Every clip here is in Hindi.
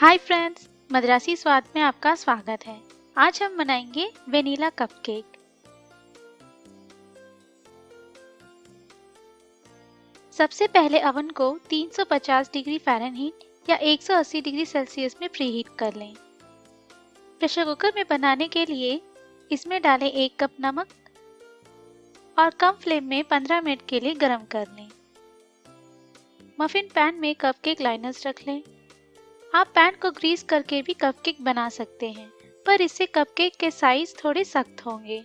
हाय फ्रेंड्स, मद्रासी स्वाद में आपका स्वागत है। आज हम बनाएंगे वेनिला कपकेक। सबसे पहले अवन को 350 डिग्री फ़ारेनहीट या 180 डिग्री सेल्सियस में प्रीहीट कर लें। प्रेशर कुकर में बनाने के लिए इसमें डालें 1 कप नमक और कम फ्लेम में 15 मिनट के लिए गर्म कर लें। मफिन पैन में कपकेक लाइनर्स रख लें। आप पैन को ग्रीस करके भी कपकेक बना सकते हैं, पर इससे कपकेक के साइज थोड़े सख्त होंगे।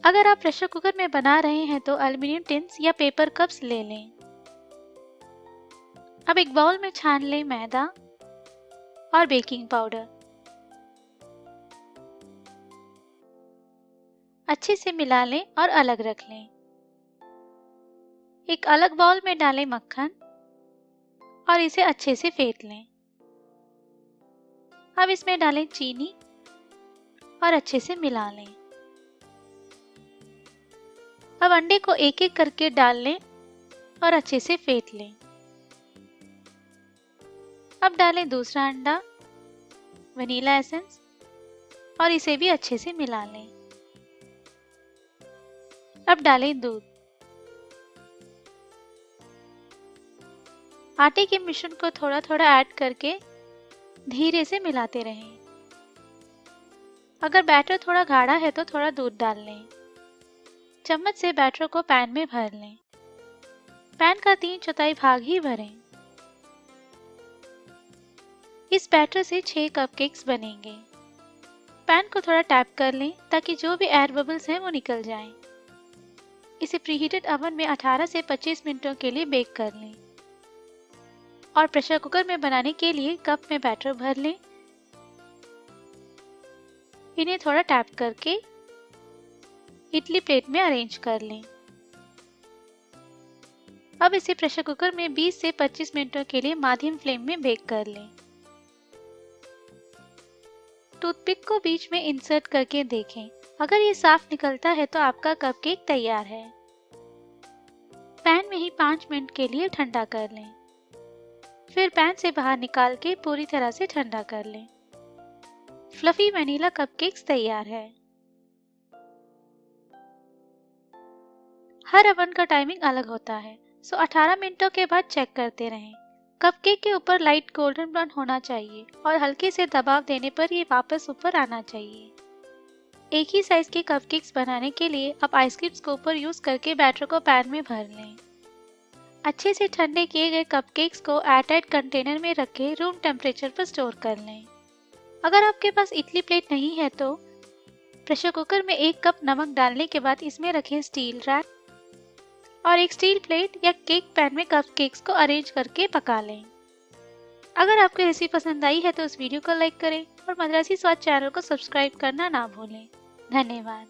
अगर आप प्रेशर कुकर में बना रहे हैं तो एल्युमिनियम टिन्स या पेपर कप्स ले लें। अब एक बाउल में छान लें मैदा और बेकिंग पाउडर। अच्छे से मिला लें और अलग रख लें। एक अलग बाउल में डालें मक्खन और इसे अच्छे से फेंट लें। अब इसमें डालें चीनी और अच्छे से मिला लें। अब अंडे को एक एक करके डाल लें और अच्छे से फेंट लें। अब डालें दूसरा अंडा, वनीला एसेंस और इसे भी अच्छे से मिला लें। अब डालें दूध। आटे के मिश्रण को थोड़ा थोड़ा ऐड करके धीरे से मिलाते रहें। अगर बैटर थोड़ा गाढ़ा है तो थोड़ा दूध डाल लें। चम्मच से बैटर को पैन में भर लें। पैन का 3/4 भाग ही भरें। इस बैटर से 6 कपकेक्स बनेंगे। पैन को थोड़ा टैप कर लें ताकि जो भी एयर बबल्स हैं वो निकल जाएं। इसे प्रीहीटेड अवन में 18 से 25 मिनटों के लिए बेक कर लें। और प्रेशर कुकर में बनाने के लिए कप में बैटर भर लें। इन्हें थोड़ा टैप करके इडली प्लेट में अरेंज कर लें। अब इसे प्रेशर कुकर में 20 से 25 मिनटों के लिए मध्यम फ्लेम में बेक कर लें। टूथपिक को बीच में इंसर्ट करके देखें। अगर ये साफ निकलता है तो आपका कपकेक तैयार है। पैन में ही 5 मिनट के लिए ठंडा कर लें। फिर पैन से बाहर निकाल के पूरी तरह से ठंडा कर लें। फ्लफी वनीला कपकेक्स तैयार है। हर अवन का टाइमिंग अलग होता है, सो 18 मिनटों के बाद चेक करते रहें। कपकेक के ऊपर लाइट गोल्डन ब्राउन होना चाहिए और हल्के से दबाव देने पर ये वापस ऊपर आना चाहिए। एक ही साइज के कपकेक्स बनाने के लिए आप आइसक्रीम स्कूपर यूज करके बैटर को पैन में भर लें। अच्छे से ठंडे किए गए कपकेक्स को एयरटाइट कंटेनर में रख के रूम टेम्परेचर पर स्टोर कर लें। अगर आपके पास इडली प्लेट नहीं है तो प्रेशर कुकर में 1 कप नमक डालने के बाद इसमें रखें स्टील रैक और एक स्टील प्लेट या केक पैन में कपकेक्स को अरेंज करके पका लें। अगर आपको रेसिपी पसंद आई है तो इस वीडियो को लाइक करें और मद्रासी स्वाद चैनल को सब्सक्राइब करना ना भूलें। धन्यवाद।